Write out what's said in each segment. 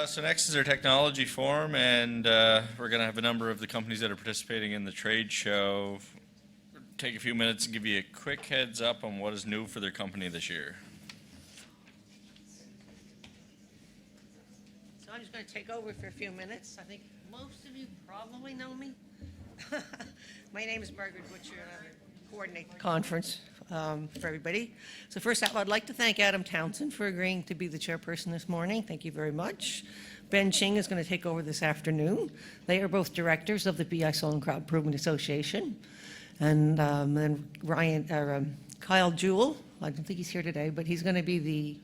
So next is our technology forum, and we're going to have a number of the companies that are participating in the trade show take a few minutes and give you a quick heads up on what is new for their company this year. So I'm just going to take over for a few minutes. I think most of you probably know me. My name is Margaret Butcher, and I coordinate the conference for everybody. So first off, I'd like to thank Adam Townsend for agreeing to be the chairperson this morning. Thank you very much. Ben Ching is going to take over this afternoon. They are both directors of the PEI Soil and Crop Improvement Association. And then Kyle Jewell, I don't think he's here today, but he's going to be the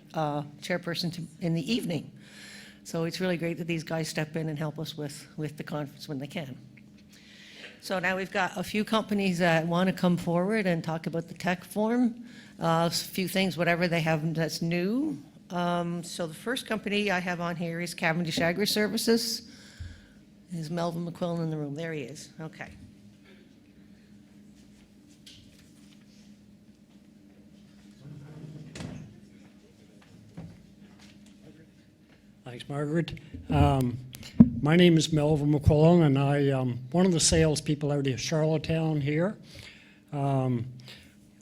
chairperson in the evening. So it's really great that these guys step in and help us with the conference when they can. So now we've got a few companies that want to come forward and talk about the tech forum. A few things, whatever they have that's new. So the first company I have on here is Cavendish Agri Services. Is Melvin McQuillan in the room? There he is. Okay. Thanks, Margaret. My name is Melvin McQuillan, and I am one of the salespeople out of Charlottetown here. I'd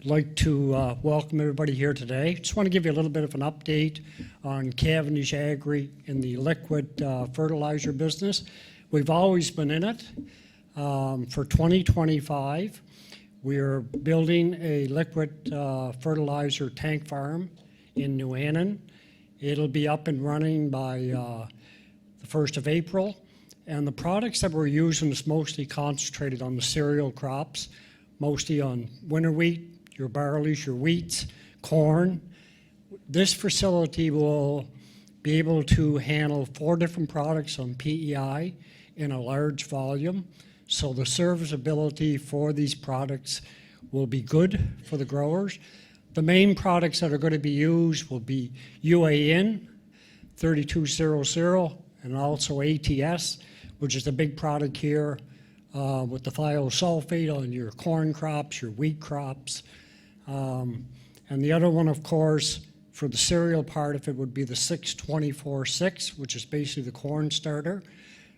like to welcome everybody here today. Just want to give you a little bit of an update on Cavendish Agri in the liquid fertilizer business. We've always been in it. For 2025, we are building a liquid fertilizer tank farm in New Annan. It'll be up and running by the 1st of April. And the products that we're using is mostly concentrated on the cereal crops, mostly on winter wheat, your barleys, your wheats, corn. This facility will be able to handle 4 different products on PEI in a large volume. So the serviceability for these products will be good for the growers. The main products that are going to be used will be UAN, 3200, and also ATS, which is the big product here with the thiosulfate on your corn crops, your wheat crops. And the other one, of course, for the cereal part of it would be the 624-6, which is basically the corn starter.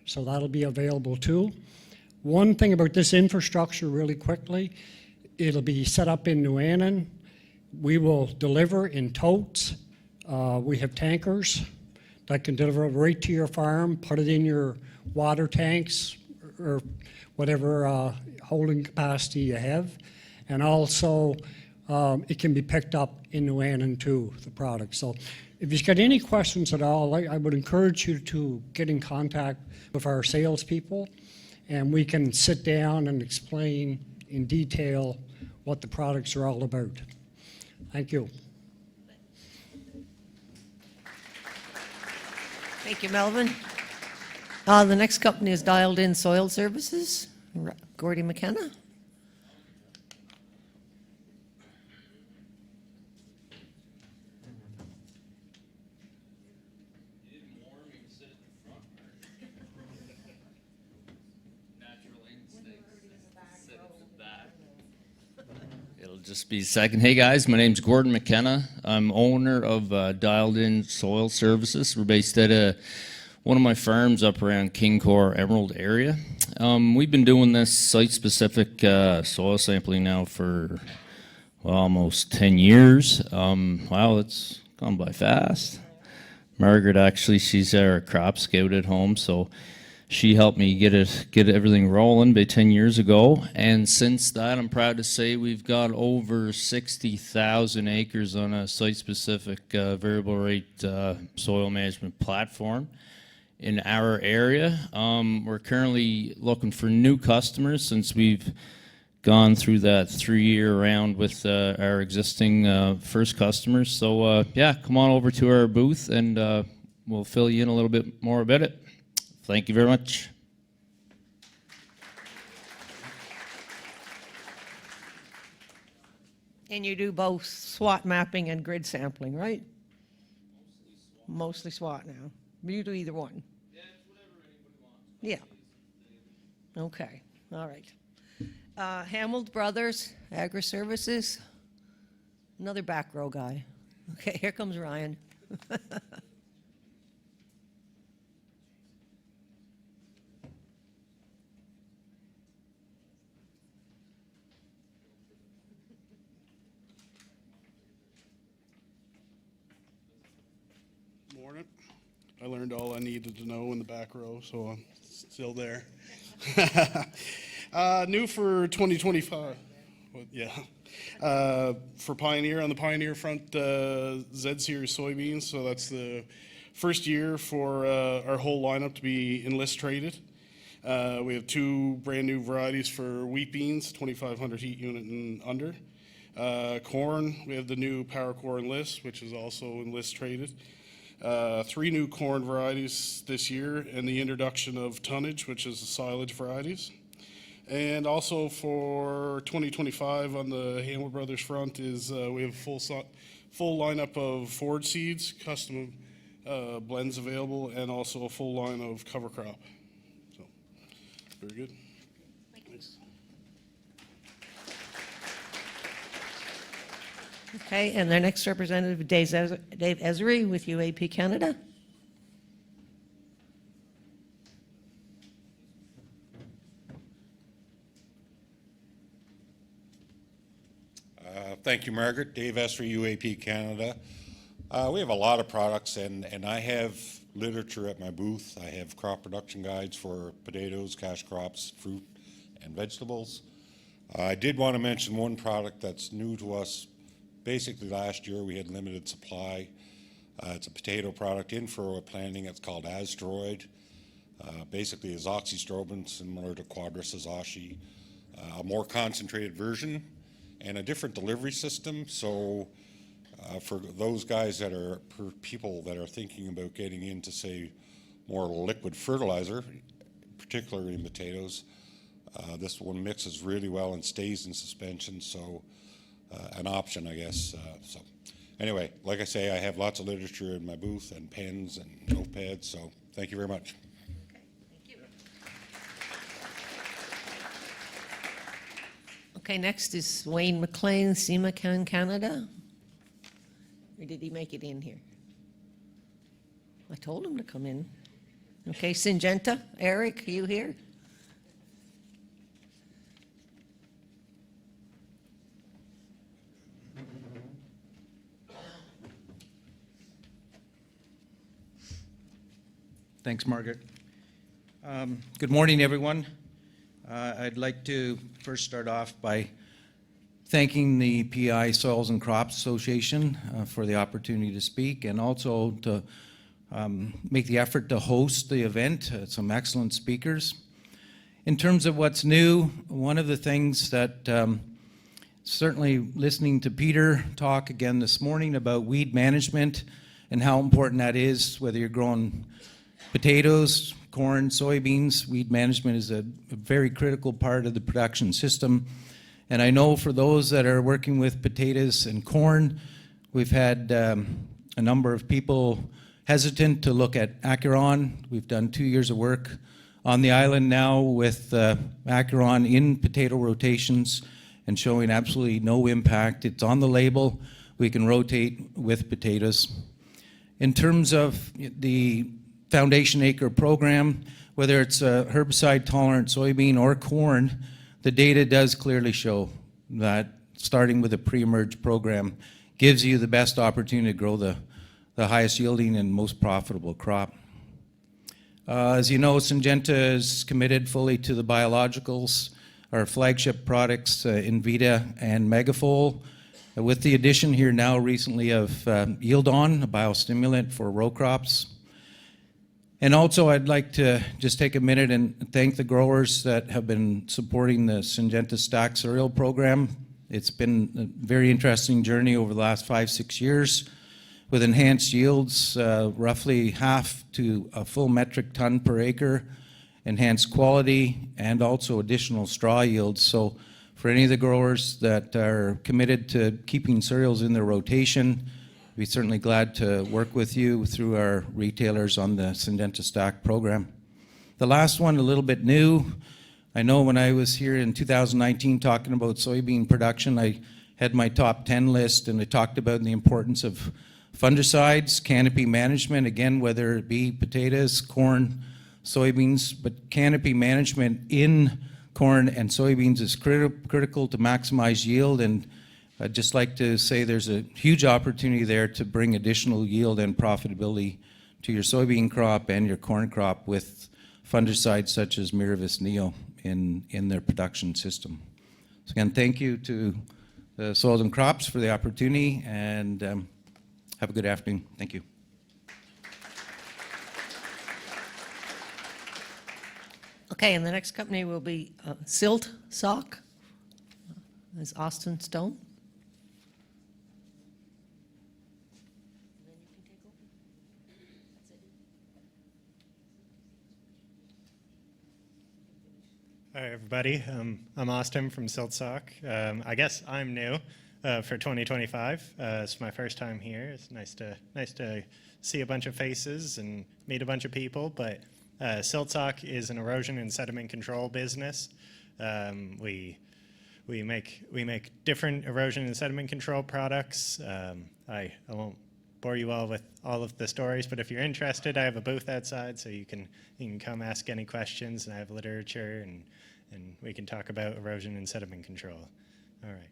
So that'll be available too. One thing about this infrastructure really quickly, it'll be set up in New Annan. We will deliver in totes. We have tankers that can deliver right to your farm, put it in your water tanks or whatever holding capacity you have. And also it can be picked up in New Annan too, the product. So if you've got any questions at all, I would encourage you to get in contact with our salespeople, and we can sit down and explain in detail what the products are all about. Thank you. Thank you, Melvin. The next company is Dialed In Soil Services. Gordy McKenna. It'll just be a second. Hey guys, my name's Gordon McKenna. I'm owner of Dialed In Soil Services. We're based at one of my farms up around King Core Emerald area. We've been doing this site-specific soil sampling now for almost 10 years. Wow, it's gone by fast. Margaret, actually, she's our crop scout at home, so she helped me get everything rolling about 10 years ago. And since that, I'm proud to say we've got over 60,000 acres on a site-specific variable rate soil management platform in our area. We're currently looking for new customers since we've gone through that 3-year round with our existing first customers. So yeah, come on over to our booth and we'll fill you in a little bit more about it. Thank you very much. And you do both SWOT mapping and grid sampling, right? Mostly SWOT now. You do either one. Yeah, it's whatever anybody wants. Yeah. Okay. All right. Hamilton Brothers, Agri Services. Another back row guy. Okay, here comes Ryan. I learned all I needed to know in the back row, so I'm still there. New for 2025. Yeah. For Pioneer, on the Pioneer front, Z Series soybeans. So that's the first year for our whole lineup to be enlist traded. We have 2 brand new varieties for wheat beans, 2,500 heat unit and under. Corn, we have the new Power Core Enlist, which is also enlist traded. 3 new corn varieties this year, and the introduction of tonnage, which is the silage varieties. And also for 2025 on the Hamel Brothers front is we have a full lineup of forward seeds, custom blends available, and also a full line of cover crop. So, very good. Thanks. Okay, and their next representative, Dave Esri with UAP Canada. Thank you, Margaret. Dave Esri, UAP Canada. We have a lot of products, and I have literature at my booth. I have crop production guides for potatoes, cash crops, fruit, and vegetables. I did want to mention one product that's new to us. Basically, last year we had limited supply. It's a potato product in furrow planting. It's called Asteroid. Basically, is oxystrobin, similar to Quadris azashi, a more concentrated version, and a different delivery system. So for those guys that are, people that are thinking about getting into, say, more liquid fertilizer, particularly in potatoes, this one mixes really well and stays in suspension, so an option, I guess. So anyway, like I say, I have lots of literature in my booth and pens and notepads, so thank you very much. Okay, next is Wayne McLean, SEMACAN Canada. Or did he make it in here? I told him to come in. Okay, Syngenta, Eric, are you here? Thanks, Margaret. Good morning, everyone. I'd like to first start off by thanking the PEI Soils and Crop Association for the opportunity to speak, and also to make the effort to host the event. Some excellent speakers. In terms of what's new, one of the things that certainly listening to Peter talk again this morning about weed management and how important that is, whether you're growing potatoes, corn, soybeans, weed management is a very critical part of the production system. And I know for those that are working with potatoes and corn, we've had a number of people hesitant to look at Acuron. We've done 2 years of work on the island now with Acuron in potato rotations and showing absolutely no impact. It's on the label. We can rotate with potatoes. In terms of the Foundation Acre program, whether it's a herbicide-tolerant soybean or corn, the data does clearly show that starting with a pre-emerge program gives you the best opportunity to grow the highest yielding and most profitable crop. As you know, Syngenta is committed fully to the biologicals, our flagship products, Invita and Megafol, with the addition here now recently of Yield On, a biostimulant for row crops. And also, I'd like to just take a minute and thank the growers that have been supporting the Syngenta Stack cereal program. It's been a very interesting journey over the last 5-6 years with enhanced yields, roughly half to a full metric ton per acre, enhanced quality, and also additional straw yields. So for any of the growers that are committed to keeping cereals in their rotation, we're certainly glad to work with you through our retailers on the Syngenta Stack program. The last one, a little bit new. I know when I was here in 2019 talking about soybean production, I had my top 10 list, and I talked about the importance of fungicides, canopy management, again, whether it be potatoes, corn, soybeans, but canopy management in corn and soybeans is critical to maximize yield, and I'd just like to say there's a huge opportunity there to bring additional yield and profitability to your soybean crop and your corn crop with fungicides such as Miravis Neo in their production system. So again, thank you to the Soils and Crops for the opportunity, and have a good afternoon. Thank you. Okay, and the next company will be Silt Sock. Is Austin Stone. Hi, everybody. I'm Austin from Siltsock. I guess I'm new for 2025. It's my first time here. It's nice to see a bunch of faces and meet a bunch of people. But Siltsock is an erosion and sediment control business. We make different erosion and sediment control products. I won't bore you all with all of the stories, but if you're interested, I have a booth outside, so you can come ask any questions, and I have literature, and we can talk about erosion and sediment control. All right.